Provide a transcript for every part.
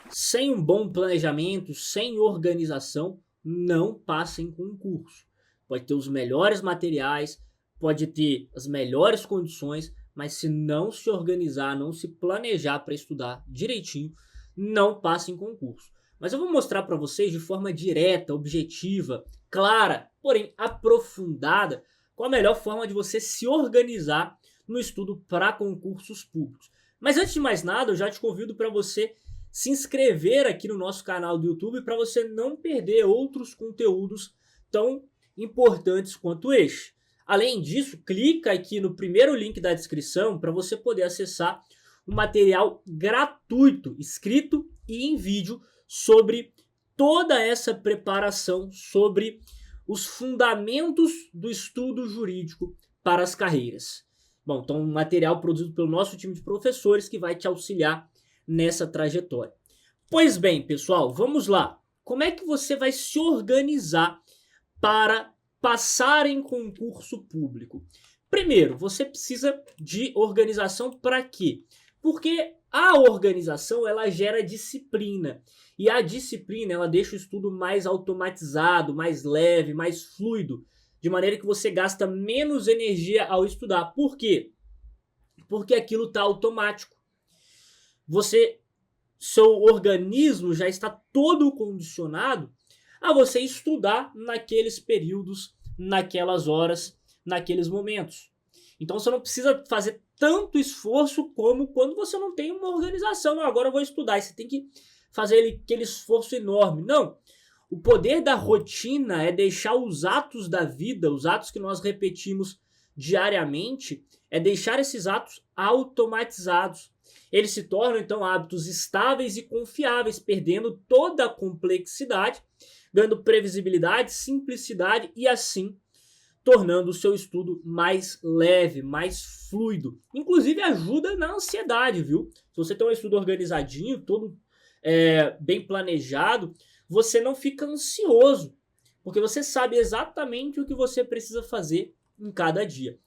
Sem um bom planejamento, sem organização, não passa em concurso. Pode ter os melhores materiais, pode ter as melhores condições, mas se não se organizar, não se planejar para estudar direitinho, não passa em concurso. Mas eu vou mostrar para vocês de forma direta, objetiva, clara, porém aprofundada, qual a melhor forma de você se organizar no estudo para concursos públicos. Mas antes de mais nada, eu já te convido para você se inscrever aqui no nosso canal do YouTube para você não perder outros conteúdos tão importantes quanto este. Além disso, clica aqui no primeiro link da descrição para você poder acessar um material gratuito, escrito e em vídeo, sobre toda essa preparação, sobre os fundamentos do estudo jurídico para as carreiras. Bom, então um material produzido pelo nosso time de professores que vai te auxiliar nessa trajetória. Pois bem, pessoal, vamos lá. Como é que você vai se organizar para passar em concurso público? Primeiro, você precisa de organização para quê? Porque a organização ela gera disciplina. E a disciplina ela deixa o estudo mais automatizado, mais leve, mais fluido, de maneira que você gasta menos energia ao estudar. Por quê? Porque aquilo está automático. Seu organismo já está todo condicionado a você estudar naqueles períodos, naquelas horas, naqueles momentos. Então você não precisa fazer tanto esforço como quando você não tem uma organização. Não, agora eu vou estudar. E você tem que fazer aquele esforço enorme. Não. O poder da rotina é deixar os atos da vida, os atos que nós repetimos diariamente, é deixar esses atos automatizados. Eles se tornam, então, hábitos estáveis e confiáveis, perdendo toda a complexidade, ganhando previsibilidade, simplicidade e, assim, tornando o seu estudo mais leve, mais fluido. Inclusive, ajuda na ansiedade, viu? Se você tem um estudo organizadinho, todo bem planejado, você não fica ansioso, porque você sabe exatamente o que você precisa fazer em cada dia.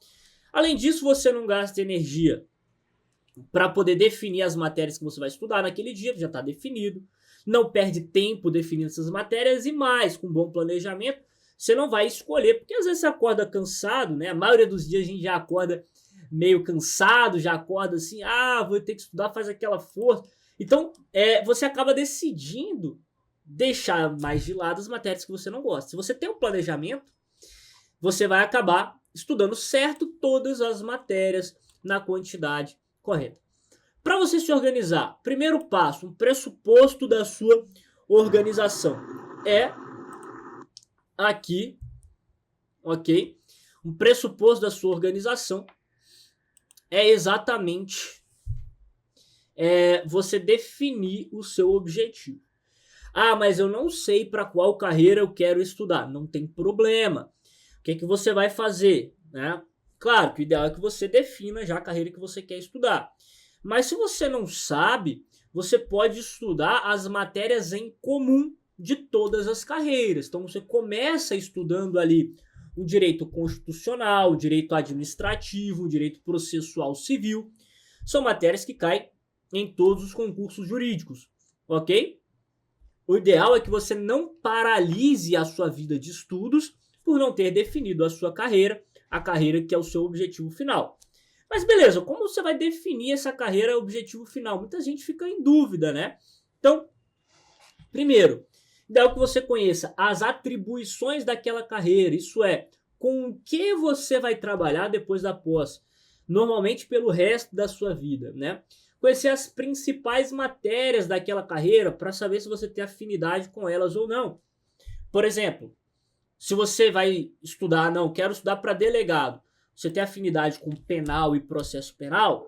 Além disso, você não gasta energia para poder definir as matérias que você vai estudar naquele dia, que já está definido. Não perde tempo definindo essas matérias e mais, com bom planejamento, você não vai escolher, porque às vezes você acorda cansado, né? A maioria dos dias a gente já acorda meio cansado, já acorda assim, vou ter que estudar, faz aquela força. Então, você acaba decidindo deixar mais de lado as matérias que você não gosta. Se você tem um planejamento, você vai acabar estudando certo todas as matérias na quantidade correta. Para você se organizar, primeiro passo, um pressuposto da sua organização é aqui, ok? Um pressuposto da sua organização é exatamente você definir o seu objetivo. Mas eu não sei para qual carreira eu quero estudar. Não tem problema. O que você vai fazer, né? Claro que o ideal é que você defina já a carreira que você quer estudar. Mas se você não sabe, você pode estudar as matérias em comum de todas as carreiras. Então você começa estudando ali o direito constitucional, o direito administrativo, o direito processual civil. São matérias que caem em todos os concursos jurídicos, ok? O ideal é que você não paralise a sua vida de estudos por não ter definido a sua carreira, a carreira que é o seu objetivo final. Mas beleza, como você vai definir essa carreira objetivo final? Muita gente fica em dúvida, né? Então, primeiro, ideal que você conheça as atribuições daquela carreira, isso é, com o que você vai trabalhar depois da pós, normalmente pelo resto da sua vida, né? Conhecer as principais matérias daquela carreira para saber se você tem afinidade com elas ou não. Por exemplo, se você vai estudar, quero estudar para delegado, você tem afinidade com penal e processo penal,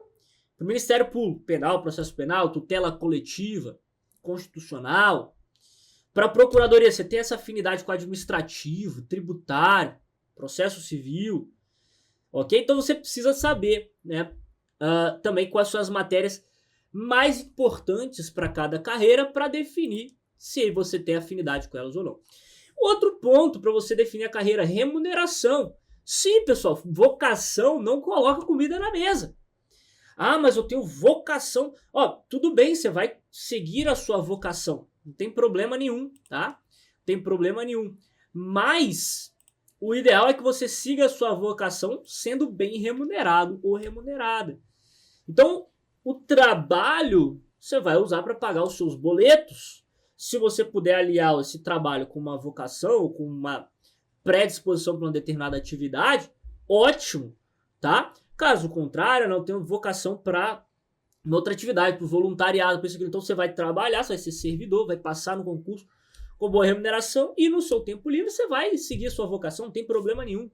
para o Ministério Público, penal, processo penal, tutela coletiva, constitucional. Para a Procuradoria, você tem essa afinidade com administrativo, tributário, processo civil, ok? Então você precisa saber, né? Também quais são as matérias mais importantes para cada carreira para definir se você tem afinidade com elas ou não. Outro ponto para você definir a carreira, remuneração. Sim, pessoal, vocação não coloca comida na mesa. Mas eu tenho vocação. Tudo bem, você vai seguir a sua vocação. Não tem problema nenhum, tá? Não tem problema nenhum. Mas o ideal é que você siga a sua vocação sendo bem remunerado ou remunerada. Então, o trabalho você vai usar para pagar os seus boletos. Se você puder aliar esse trabalho com uma vocação, com uma predisposição para uma determinada atividade, ótimo, tá? Caso contrário, não tenho vocação para outra atividade, para o voluntariado, para isso aqui. Então você vai trabalhar, você vai ser servidor, vai passar no concurso com boa remuneração e no seu tempo livre você vai seguir a sua vocação, não tem problema nenhum,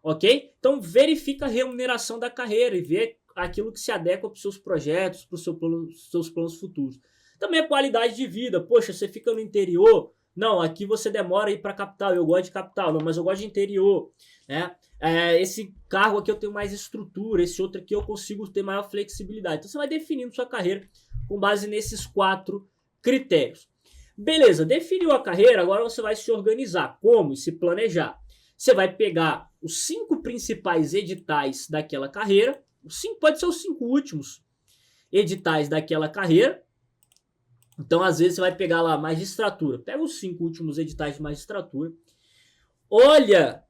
ok? Então verifica a remuneração da carreira e vê aquilo que se adequa para os seus projetos, para os seus planos futuros. Também a qualidade de vida, poxa, você fica no interior, não, aqui você demora a ir para a capital, eu gosto de capital, não, mas eu gosto de interior, né? Esse cargo aqui eu tenho mais estrutura, esse outro aqui eu consigo ter maior flexibilidade. Então você vai definindo sua carreira com base nesses 4 critérios. Beleza, definiu a carreira, agora você vai se organizar. Como? Se planejar. Você vai pegar os 5 principais editais daquela carreira, pode ser os 5 últimos editais daquela carreira. Então, às vezes, você vai pegar lá magistratura. Pega os 5 últimos editais de magistratura. Olha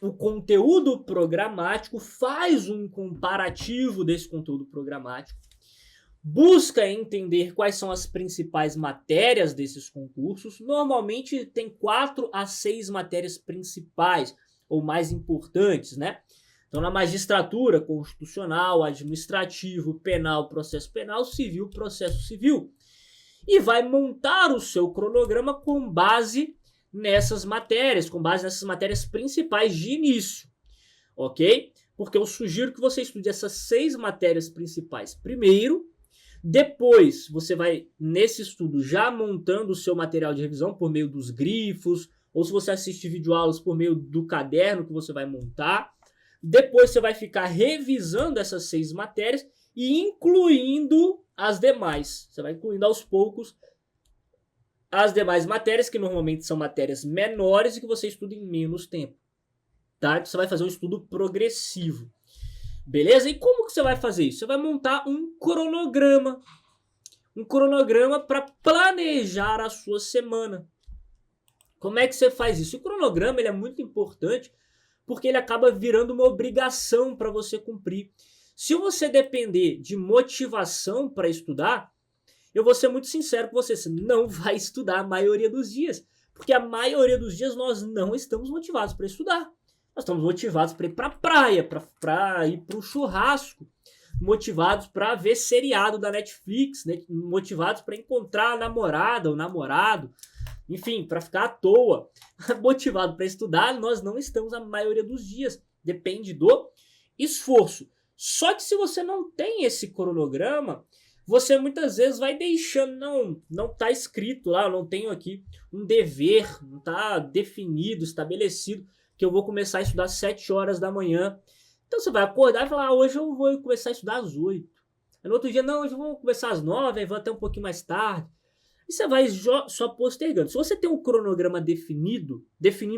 o conteúdo programático, faz um comparativo desse conteúdo programático. Busca entender quais são as principais matérias desses concursos. Normalmente tem 4 a 6 matérias principais ou mais importantes, né? Então, na magistratura, constitucional, administrativo, penal, processo penal, civil, processo civil. E vai montar o seu cronograma com base nessas matérias principais de início, ok? Porque eu sugiro que você estude essas 6 matérias principais primeiro. Depois, você vai, nesse estudo, já montando o seu material de revisão por meio dos grifos, ou se você assiste videoaulas por meio do caderno que você vai montar. Depois, você vai ficar revisando essas 6 matérias e incluindo as demais. Você vai incluindo aos poucos as demais matérias, que normalmente são matérias menores e que você estuda em menos tempo. Tá? Você vai fazer um estudo progressivo. Beleza? E como que você vai fazer isso? Você vai montar um cronograma. Um cronograma para planejar a sua semana. Como é que você faz isso? O cronograma ele é muito importante porque ele acaba virando uma obrigação para você cumprir. Se você depender de motivação para estudar, eu vou ser muito sincero com você, você não vai estudar a maioria dos dias. Porque a maioria dos dias nós não estamos motivados para estudar. Nós estamos motivados para ir para a praia, para ir para um churrasco, motivados para ver seriado da Netflix, né? Motivados para encontrar a namorada ou namorado, enfim, para ficar à toa. Motivado para estudar, nós não estamos a maioria dos dias. Depende do esforço. Só que se você não tem esse cronograma, você muitas vezes vai deixando, não está escrito lá, eu não tenho aqui um dever, não está definido, estabelecido, que eu vou começar a estudar às 7 horas da manhã. Então você vai acordar e falar, hoje eu vou começar a estudar às 8. Aí no outro dia, não, hoje eu vou começar às 9, aí vou até um pouquinho mais tarde. E você vai só postergando. Se você tem um cronograma definindo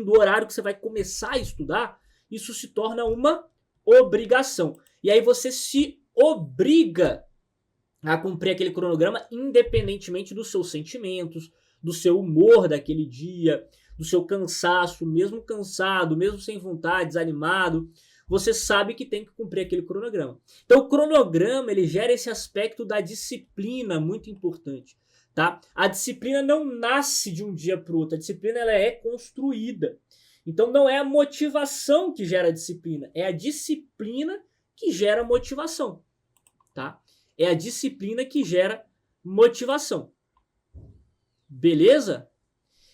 o horário que você vai começar a estudar, isso se torna uma obrigação. E aí você se obriga a cumprir aquele cronograma independentemente dos seus sentimentos, do seu humor daquele dia, do seu cansaço, mesmo cansado, mesmo sem vontade, desanimado, você sabe que tem que cumprir aquele cronograma. Então o cronograma ele gera esse aspecto da disciplina muito importante. Tá? A disciplina não nasce de um dia para o outro, a disciplina ela é construída. Então não é a motivação que gera a disciplina, é a disciplina que gera motivação. Tá? É a disciplina que gera motivação. Beleza?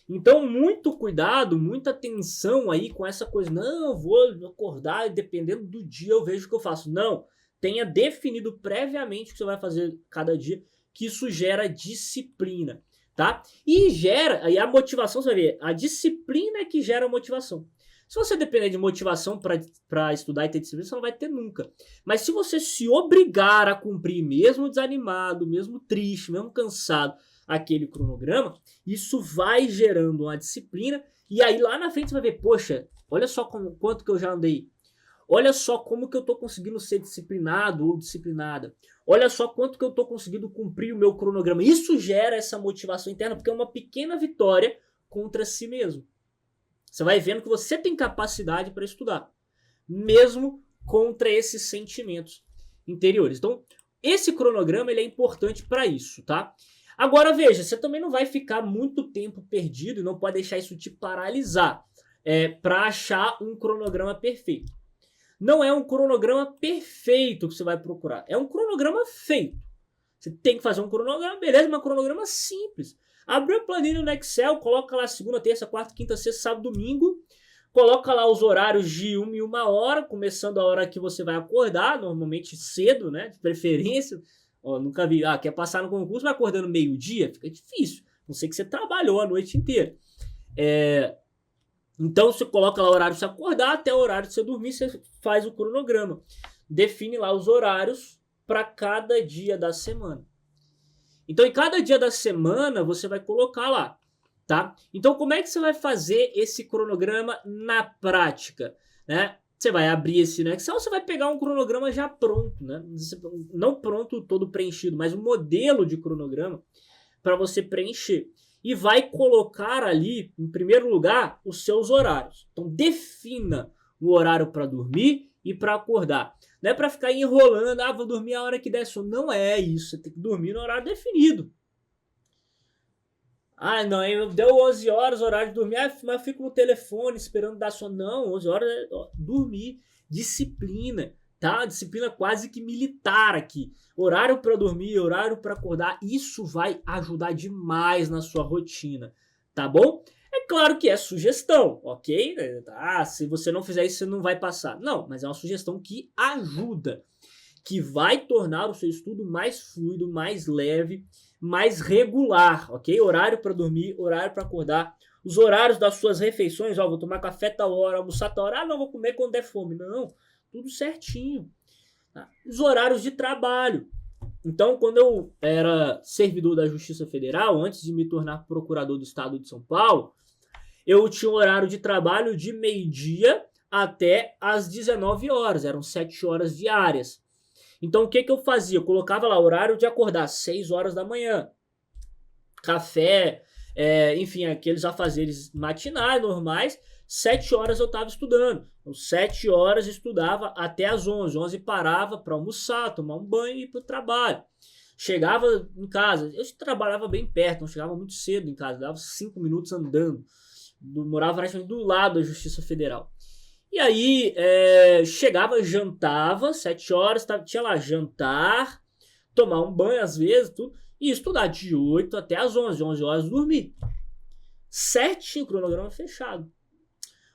Então, muito cuidado, muita atenção aí com essa coisa. Não, eu vou acordar e dependendo do dia eu vejo o que eu faço. Não, tenha definido previamente o que você vai fazer cada dia, que isso gera disciplina, tá? E gera, aí a motivação, você vai ver, a disciplina é que gera motivação. Se você depender de motivação para estudar e ter disciplina, você não vai ter nunca. Mas se você se obrigar a cumprir, mesmo desanimado, mesmo triste, mesmo cansado, aquele cronograma, isso vai gerando uma disciplina. E aí lá na frente você vai ver, poxa, olha só quanto que eu já andei. Olha só como que eu estou conseguindo ser disciplinado ou disciplinada. Olha só quanto que eu estou conseguindo cumprir o meu cronograma. Isso gera essa motivação interna, porque é uma pequena vitória contra si mesmo. Você vai vendo que você tem capacidade para estudar, mesmo contra esses sentimentos interiores. Então, esse cronograma ele é importante para isso, tá? Agora veja, você também não vai ficar muito tempo perdido e não pode deixar isso te paralisar para achar um cronograma perfeito. Não é um cronograma perfeito que você vai procurar, é um cronograma feito. Você tem que fazer um cronograma, beleza, mas um cronograma simples. Abre a planilha no Excel, coloca lá segunda, terça, quarta, quinta, sexta, sábado, domingo. Coloca lá os horários de 1 e 1 hora, começando a hora que você vai acordar, normalmente cedo, né? De preferência. Ó, nunca vi, quer passar no concurso, vai acordando meio-dia? Fica difícil. Não sei que você trabalhou a noite inteira. Então você coloca lá o horário de você acordar até o horário de você dormir, você faz o cronograma. Define lá os horários para cada dia da semana. Então, em cada dia da semana, você vai colocar lá, tá? Então, como é que você vai fazer esse cronograma na prática, né? Você vai abrir esse no Excel, você vai pegar um cronograma já pronto, né? Não pronto todo preenchido, mas um modelo de cronograma para você preencher. E vai colocar ali, em primeiro lugar, os seus horários. Então, defina o horário para dormir e para acordar. Não é para ficar enrolando, vou dormir a hora que der sono. Não é isso, você tem que dormir no horário definido. Não, deu 11 horas o horário de dormir, mas eu fico no telefone esperando dar sono. Não, 11 horas é dormir. Disciplina, tá? Disciplina quase que militar aqui. Horário para dormir, horário para acordar, isso vai ajudar demais na sua rotina, tá bom? É claro que é sugestão, ok? Se você não fizer isso, você não vai passar. Não, mas é uma sugestão que ajuda, que vai tornar o seu estudo mais fluido, mais leve, mais regular, ok? Horário para dormir, horário para acordar, os horários das suas refeições, vou tomar café tal hora, almoçar tal hora, não, vou comer quando der fome. Não, tudo certinho. Tá? Os horários de trabalho. Então, quando eu era servidor da Justiça Federal, antes de me tornar procurador do Estado de São Paulo, eu tinha um horário de trabalho de meio-dia até às 19 horas, eram 7 horas diárias. Então, o que eu fazia? Eu colocava lá o horário de acordar às 6 horas da manhã, café, enfim, aqueles afazeres matinais normais, 7 horas eu estava estudando. Então, 7 horas estudava até às 11. 11 parava para almoçar, tomar um banho e ir para o trabalho. Chegava em casa, eu trabalhava bem perto, não chegava muito cedo em casa, dava 5 minutos andando. Morava praticamente do lado da Justiça Federal. E aí, chegava, jantava, 7 horas, tinha lá jantar, tomar um banho às vezes, tudo, e estudar de 8 até às 11, 11 horas dormir. Certinho, cronograma fechado.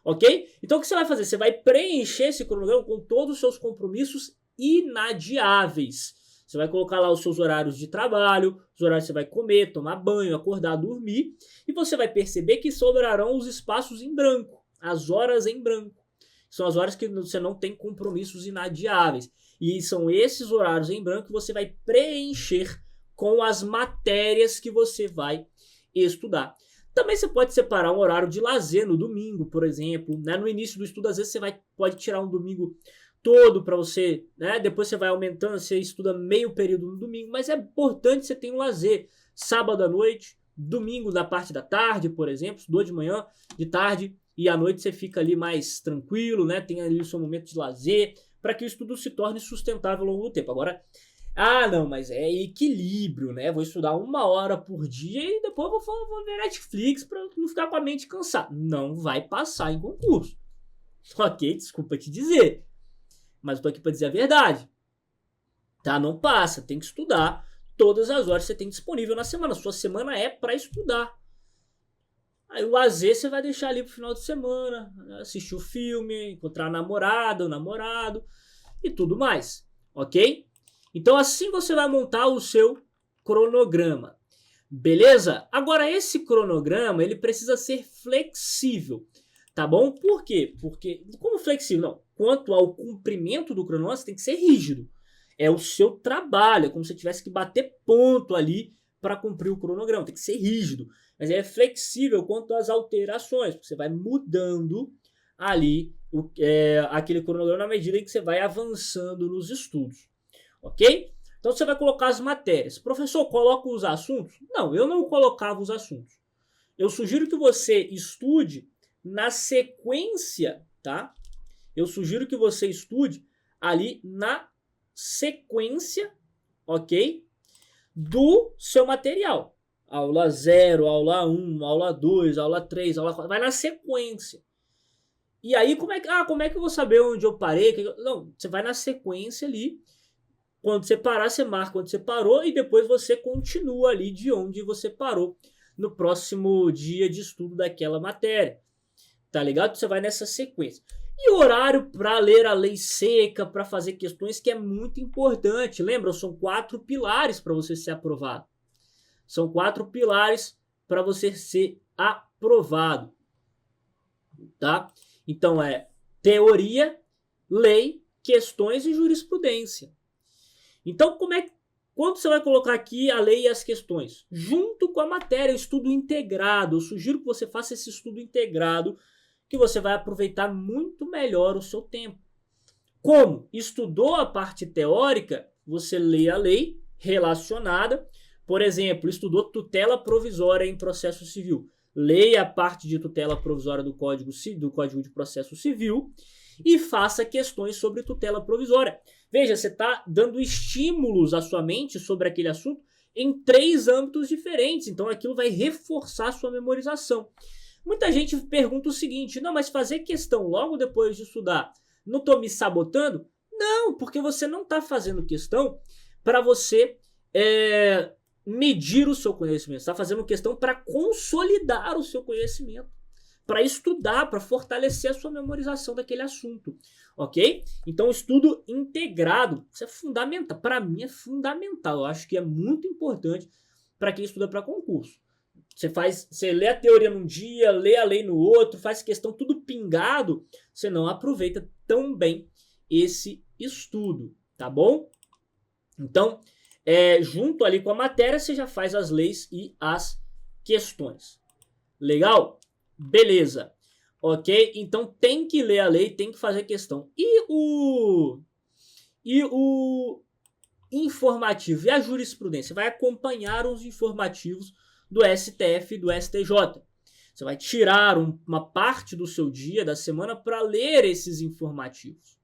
Ok? Então o que você vai fazer? Você vai preencher esse cronograma com todos os seus compromissos inadiáveis. Você vai colocar lá os seus horários de trabalho, os horários que você vai comer, tomar banho, acordar, dormir. E você vai perceber que sobrarão os espaços em branco, as horas em branco. São as horas que você não tem compromissos inadiáveis. E são esses horários em branco que você vai preencher com as matérias que você vai estudar. Também você pode separar um horário de lazer no domingo, por exemplo. Né? No início do estudo, às vezes você pode tirar um domingo todo para você, né? Depois você vai aumentando, você estuda meio período no domingo, mas é importante você ter um lazer. Sábado à noite, domingo na parte da tarde, por exemplo, estudou de manhã, de tarde e à noite você fica ali mais tranquilo, né? Tem ali o seu momento de lazer, para que o estudo se torne sustentável ao longo do tempo. Agora, não, mas é equilíbrio, né? Vou estudar 1 hora por dia e depois vou ver Netflix para não ficar com a mente cansada. Não vai passar em concurso. Ok? Desculpa te dizer. Mas eu tô aqui para dizer a verdade. Tá? Não passa. Tem que estudar todas as horas que você tem disponível na semana. Sua semana é para estudar. Aí o lazer você vai deixar ali pro final de semana. Assistir o filme, encontrar a namorada, o namorado e tudo mais. Ok? Então assim você vai montar o seu cronograma. Beleza? Agora esse cronograma ele precisa ser flexível. Tá bom? Por quê? Porque, como flexível? Não. Quanto ao cumprimento do cronograma, você tem que ser rígido. É o seu trabalho, é como se você tivesse que bater ponto ali para cumprir o cronograma. Tem que ser rígido. Mas é flexível quanto às alterações, porque você vai mudando ali aquele cronograma na medida em que você vai avançando nos estudos, ok? Então você vai colocar as matérias. Professor, coloca os assuntos? Não, eu não colocava os assuntos. Eu sugiro que você estude na sequência, tá? Eu sugiro que você estude ali na sequência, ok? Do seu material. Aula 0, aula 1, aula 2, aula 3, aula 4. Vai na sequência. E aí, como é que eu vou saber onde eu parei? Não, você vai na sequência ali. Quando você parar, você marca onde você parou e depois você continua ali de onde você parou no próximo dia de estudo daquela matéria. Tá ligado? Você vai nessa sequência. E horário para ler a lei seca, para fazer questões, que é muito importante. Lembra? São 4 pilares para você ser aprovado. São 4 pilares para você ser aprovado. Tá? Então é teoria, lei, questões e jurisprudência. Então, quando você vai colocar aqui a lei e as questões? Junto com a matéria, estudo integrado. Eu sugiro que você faça esse estudo integrado, que você vai aproveitar muito melhor o seu tempo. Como? Estudou a parte teórica, você lê a lei relacionada. Por exemplo, estudou tutela provisória em processo civil. Leia a parte de tutela provisória do Código de Processo Civil e faça questões sobre tutela provisória. Veja, você está dando estímulos à sua mente sobre aquele assunto em 3 âmbitos diferentes. Então, aquilo vai reforçar a sua memorização. Muita gente pergunta o seguinte, não, mas fazer questão logo depois de estudar, não estou me sabotando? Não, porque você não está fazendo questão para você medir o seu conhecimento. Você está fazendo questão para consolidar o seu conhecimento, para estudar, para fortalecer a sua memorização daquele assunto, ok? Então, estudo integrado, isso é fundamental. Para mim é fundamental. Eu acho que é muito importante para quem estuda para concurso. Você lê a teoria num dia, lê a lei no outro, faz questão tudo pingado, você não aproveita tão bem esse estudo, tá bom? Então, junto ali com a matéria, você já faz as leis e as questões. Legal? Beleza. Ok? Então, tem que ler a lei, tem que fazer questão. E o informativo e a jurisprudência? Vai acompanhar os informativos do STF e do STJ. Você vai tirar uma parte do seu dia, da semana, para ler esses informativos.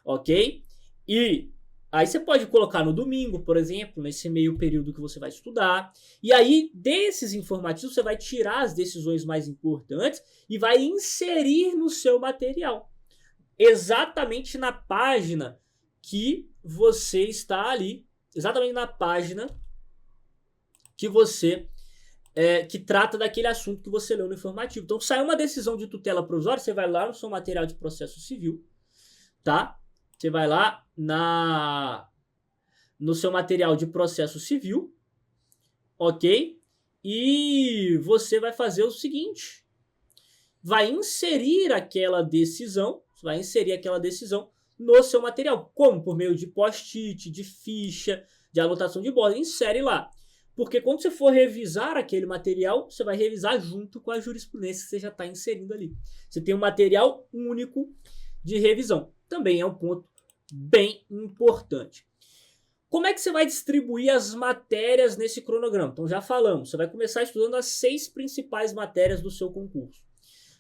Ok? E aí você pode colocar no domingo, por exemplo, nesse meio período que você vai estudar. E aí, desses informativos, você vai tirar as decisões mais importantes e vai inserir no seu material. Exatamente na página que você está ali. Exatamente na página que você... que trata daquele assunto que você leu no informativo. Então, saiu uma decisão de tutela provisória, você vai lá no seu material de processo civil, tá? Você vai lá no seu material de processo civil, ok? E você vai fazer o seguinte, vai inserir aquela decisão, no seu material. Como? Por meio de post-it, de ficha, de anotação de bordo. Insere lá. Porque quando você for revisar aquele material, você vai revisar junto com a jurisprudência que você já está inserindo ali. Você tem um material único de revisão. Também é um ponto bem importante. Como é que você vai distribuir as matérias nesse cronograma? Então já falamos, você vai começar estudando as 6 principais matérias do seu concurso.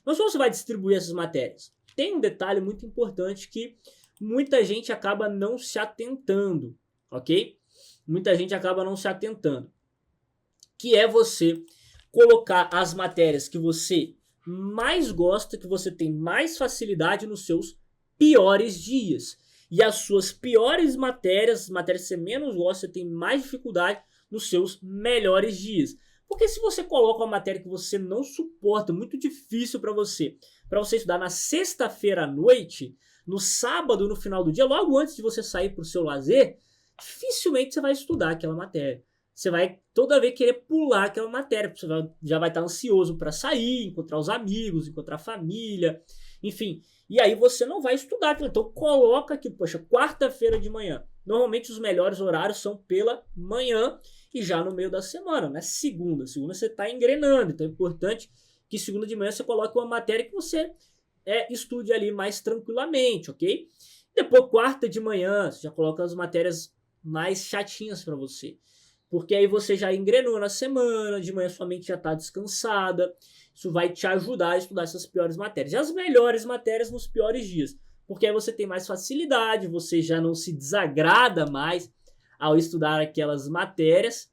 Mas como você vai distribuir essas matérias? Tem um detalhe muito importante que muita gente acaba não se atentando, ok? Muita gente acaba não se atentando. Que é você colocar as matérias que você mais gosta, que você tem mais facilidade nos seus piores dias. E as suas piores matérias, matérias que você menos gosta, você tem mais dificuldade nos seus melhores dias. Porque se você coloca uma matéria que você não suporta, muito difícil para você estudar na sexta-feira à noite, no sábado, no final do dia, logo antes de você sair para o seu lazer, dificilmente você vai estudar aquela matéria. Você vai toda vez querer pular aquela matéria, você já vai estar ansioso para sair, encontrar os amigos, encontrar a família, enfim. E aí você não vai estudar. Então coloca aqui, poxa, quarta-feira de manhã. Normalmente os melhores horários são pela manhã e já no meio da semana, né? Segunda você está engrenando. Então é importante que segunda de manhã você coloque uma matéria que você estude ali mais tranquilamente, ok? Depois, quarta de manhã, você já coloca as matérias mais chatinhas para você. Porque aí você já engrenou na semana, de manhã sua mente já está descansada. Isso vai te ajudar a estudar essas piores matérias. E as melhores matérias nos piores dias. Porque aí você tem mais facilidade, você já não se desagrada mais ao estudar aquelas matérias.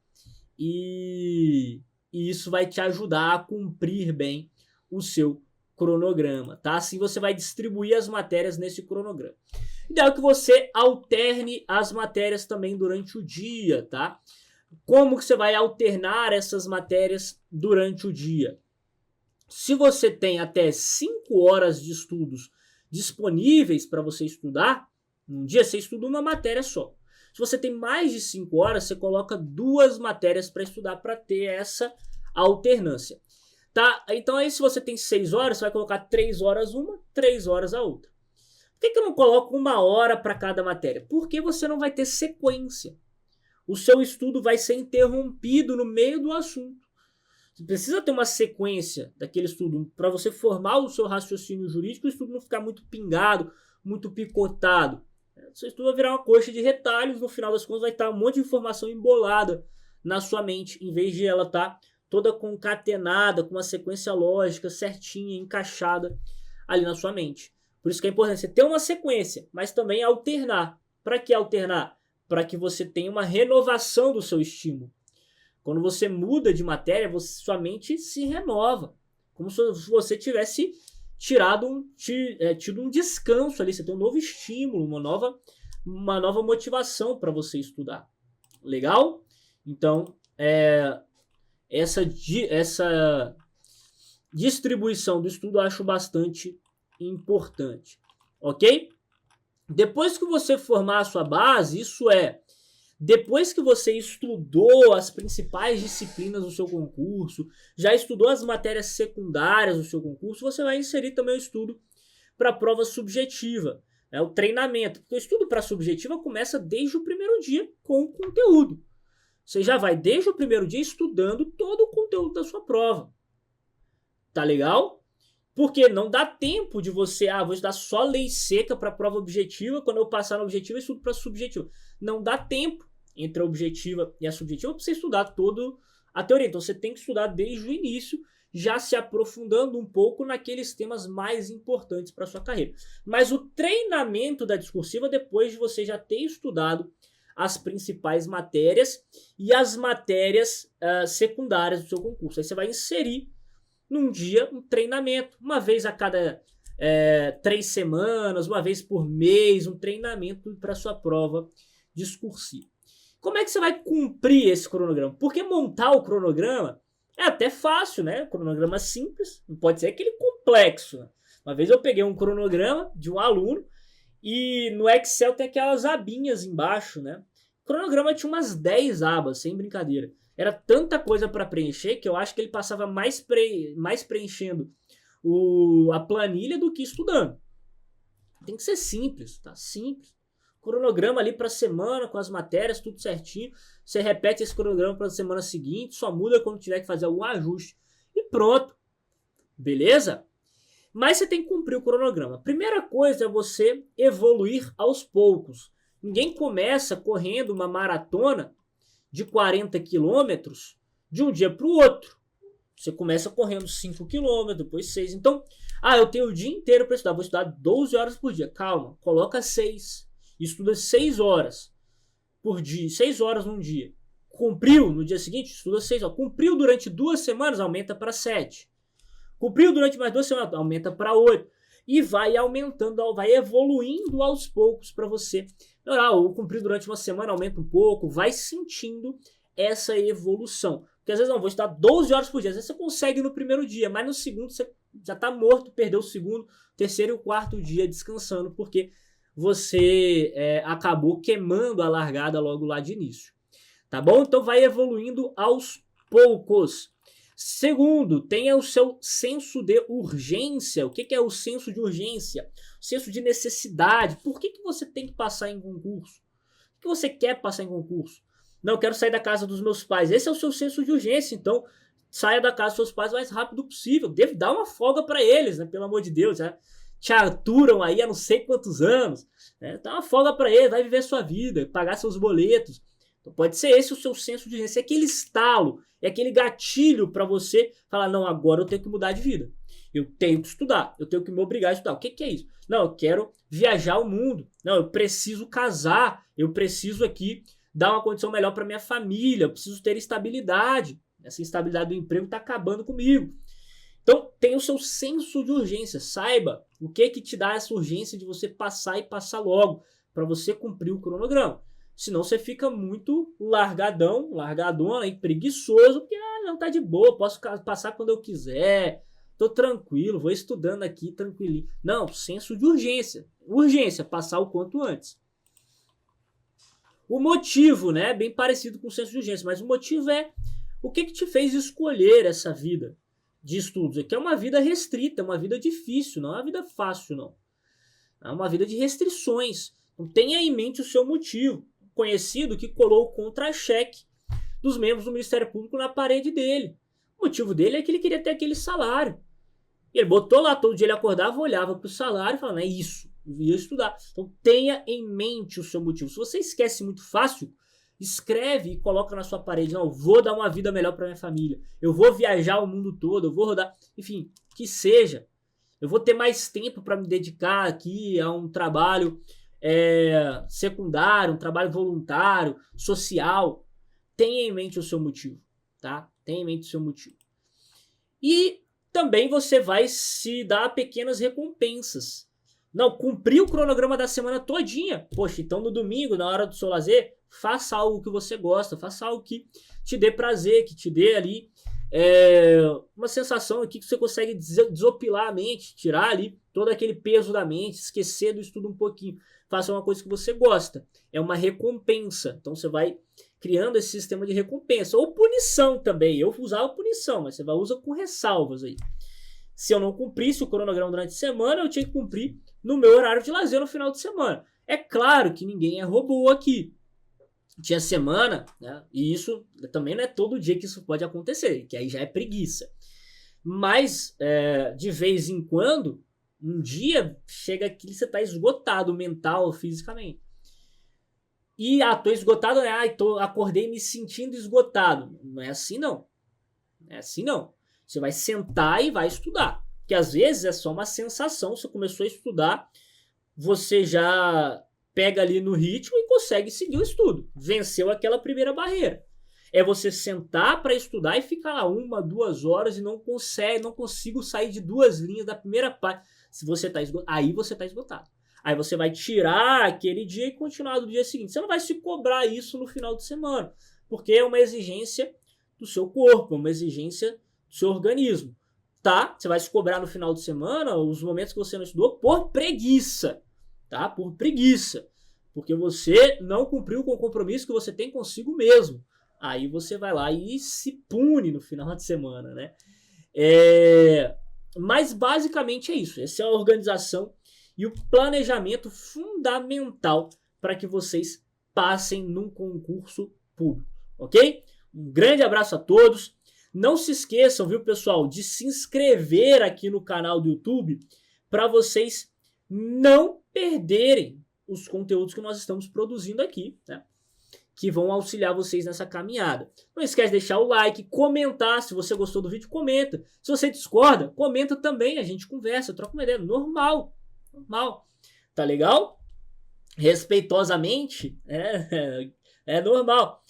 E isso vai te ajudar a cumprir bem o seu cronograma, tá? Assim você vai distribuir as matérias nesse cronograma. Ideal que você alterne as matérias também durante o dia, tá? Como que você vai alternar essas matérias durante o dia? Se você tem até 5 horas de estudos disponíveis para você estudar, num dia você estuda uma matéria só. Se você tem mais de 5 horas, você coloca 2 matérias para estudar para ter essa alternância. Tá? Então aí se você tem 6 horas, você vai colocar 3 horas uma, 3 horas a outra. Por que eu não coloco 1 hora para cada matéria? Porque você não vai ter sequência. O seu estudo vai ser interrompido no meio do assunto. Você precisa ter uma sequência daquele estudo para você formar o seu raciocínio jurídico e o estudo não ficar muito pingado, muito picotado. O seu estudo vai virar uma coxa de retalhos, no final das contas vai estar um monte de informação embolada na sua mente, em vez de ela estar toda concatenada, com uma sequência lógica certinha, encaixada ali na sua mente. Por isso que é importante você ter uma sequência, mas também alternar. Para que alternar? Para que você tenha uma renovação do seu estímulo. Quando você muda de matéria, sua mente se renova. Como se você tivesse tido um descanso ali. Você tem um novo estímulo, uma nova motivação para você estudar. Legal? Então, essa distribuição do estudo eu acho bastante importante. Ok? Depois que você formar a sua base, depois que você estudou as principais disciplinas do seu concurso, já estudou as matérias secundárias do seu concurso, você vai inserir também o estudo para a prova subjetiva, o treinamento. Porque o estudo para a subjetiva começa desde o primeiro dia com o conteúdo. Você já vai desde o primeiro dia estudando todo o conteúdo da sua prova. Tá legal? Porque não dá tempo de você, vou estudar só lei seca para a prova objetiva, quando eu passar na objetiva eu estudo para a subjetiva. Não dá tempo entre a objetiva e a subjetiva para você estudar toda a teoria. Então você tem que estudar desde o início, já se aprofundando um pouco naqueles temas mais importantes para a sua carreira. Mas o treinamento da discursiva, depois de você já ter estudado as principais matérias e as matérias secundárias do seu concurso. Aí você vai inserir num dia um treinamento, uma vez a cada 3 semanas, uma vez por mês, um treinamento para sua prova discursiva. Como é que você vai cumprir esse cronograma? Porque montar o cronograma é até fácil, né? Cronograma simples, não pode ser aquele complexo. Né? Uma vez eu peguei um cronograma de um aluno e no Excel tem aquelas abinhas embaixo, né? O cronograma tinha umas 10 abas, sem brincadeira. Era tanta coisa para preencher que eu acho que ele passava mais preenchendo a planilha do que estudando. Tem que ser simples, tá? Simples. Cronograma ali para a semana, com as matérias, tudo certinho. Você repete esse cronograma para a semana seguinte, só muda quando tiver que fazer algum ajuste. E pronto. Beleza? Mas você tem que cumprir o cronograma. Primeira coisa é você evoluir aos poucos. Ninguém começa correndo uma maratona de 40 quilômetros de um dia para o outro. Você começa correndo 5 quilômetros, depois 6. Então, eu tenho o dia inteiro para estudar. Vou estudar 12 horas por dia. Calma, coloca 6. Estuda 6 horas por dia. 6 horas num dia. Cumpriu no dia seguinte? Estuda 6 horas. Cumpriu durante 2 semanas? Aumenta para 7. Cumpriu durante mais 2 semanas? Aumenta para 8. E vai aumentando, vai evoluindo aos poucos para você melhorar. Ou cumprir durante uma semana, aumenta um pouco, vai sentindo essa evolução. Porque às vezes não, vou estudar 12 horas por dia. Às vezes você consegue no primeiro dia, mas no segundo você já está morto, perdeu o segundo, terceiro e o quarto dia descansando, porque você acabou queimando a largada logo lá de início. Tá bom? Então vai evoluindo aos poucos. Segundo, tenha o seu senso de urgência. O que é o senso de urgência? O senso de necessidade. Por que você tem que passar em concurso? Por que você quer passar em concurso? Não, eu quero sair da casa dos meus pais. Esse é o seu senso de urgência. Então, saia da casa dos seus pais o mais rápido possível. Deve dar uma folga para eles, né? Pelo amor de Deus, já te aturam aí há não sei quantos anos, né? Dá uma folga para eles, vai viver sua vida, pagar seus boletos. Então pode ser esse o seu senso de urgência, é aquele estalo, é aquele gatilho para você falar, não, agora eu tenho que mudar de vida. Eu tenho que estudar, eu tenho que me obrigar a estudar. O que é isso? Não, eu quero viajar o mundo. Não, eu preciso casar, eu preciso aqui dar uma condição melhor para minha família, eu preciso ter estabilidade. Essa instabilidade do emprego está acabando comigo. Então, tenha o seu senso de urgência. Saiba o que te dá essa urgência de você passar e passar logo, para você cumprir o cronograma. Senão você fica muito largadona e preguiçoso, porque não, tá de boa, posso passar quando eu quiser, tô tranquilo, vou estudando aqui tranquilinho. Não, senso de urgência. Urgência, passar o quanto antes. O motivo, né, bem parecido com o senso de urgência, mas o motivo é o que te fez escolher essa vida de estudos? Que é uma vida restrita, uma vida difícil, não é uma vida fácil, não. É uma vida de restrições. Então tenha em mente o seu motivo. Conhecido que colou o contra-cheque dos membros do Ministério Público na parede dele. O motivo dele é que ele queria ter aquele salário. E ele botou lá, todo dia ele acordava, olhava para o salário e falava, é isso, eu ia estudar. Então tenha em mente o seu motivo. Se você esquece muito fácil, escreve e coloca na sua parede, não, eu vou dar uma vida melhor para minha família, eu vou viajar o mundo todo, eu vou rodar, enfim, que seja. Eu vou ter mais tempo para me dedicar aqui a um trabalho secundário, um trabalho voluntário, social. Tenha em mente o seu motivo, tá? Tenha em mente o seu motivo. E também você vai se dar pequenas recompensas. Não, cumprir o cronograma da semana todinha. Poxa, então no domingo, na hora do seu lazer, faça algo que você gosta, faça algo que te dê prazer, que te dê ali uma sensação aqui que você consegue desopilar a mente, tirar ali todo aquele peso da mente, esquecer do estudo um pouquinho. Faça uma coisa que você gosta. É uma recompensa. Então você vai criando esse sistema de recompensa. Ou punição também. Eu usava punição, mas você vai usar com ressalvas aí. Se eu não cumprisse o cronograma durante a semana, eu tinha que cumprir no meu horário de lazer no final de semana. É claro que ninguém é robô aqui. Tinha semana, né? E isso também não é todo dia que isso pode acontecer, que aí já é preguiça. Mas, de vez em quando, um dia chega que você está esgotado mental, fisicamente. E, tô esgotado, né? Acordei me sentindo esgotado. Não é assim, não. Não é assim, não. Você vai sentar e vai estudar. Porque às vezes é só uma sensação. Você começou a estudar, você já pega ali no ritmo e consegue seguir o estudo. Venceu aquela primeira barreira. É você sentar para estudar e ficar lá 1, 2 horas e não consigo sair de 2 linhas da primeira parte. Se você tá esgotado, aí você está esgotado. Aí você vai tirar aquele dia e continuar do dia seguinte. Você não vai se cobrar isso no final de semana, porque é uma exigência do seu corpo, uma exigência do seu organismo. Tá? Você vai se cobrar no final de semana os momentos que você não estudou por preguiça. Tá? Por preguiça. Porque você não cumpriu com o compromisso que você tem consigo mesmo. Aí você vai lá e se pune no final de semana, né? Mas basicamente é isso. Essa é a organização e o planejamento fundamental para que vocês passem num concurso público, ok? Um grande abraço a todos. Não se esqueçam, viu, pessoal, de se inscrever aqui no canal do YouTube para vocês não perderem os conteúdos que nós estamos produzindo aqui, né? Que vão auxiliar vocês nessa caminhada. Não esquece de deixar o like, comentar. Se você gostou do vídeo, comenta. Se você discorda, comenta também. A gente conversa, troca uma ideia. Normal. Tá legal? Respeitosamente, é normal.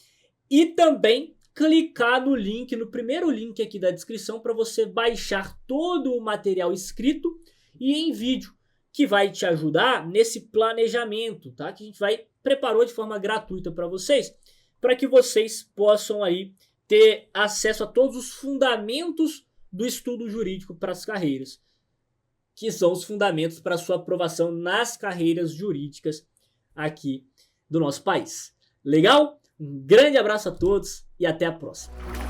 E também clicar no link, no primeiro link aqui da descrição, para você baixar todo o material escrito e em vídeo, que vai te ajudar nesse planejamento, tá? Que a gente preparou de forma gratuita para vocês que vocês possam aí ter acesso a todos os fundamentos do estudo jurídico para as carreiras, que são os fundamentos para a sua aprovação nas carreiras jurídicas aqui do nosso país. Legal? Um grande abraço a todos e até a próxima.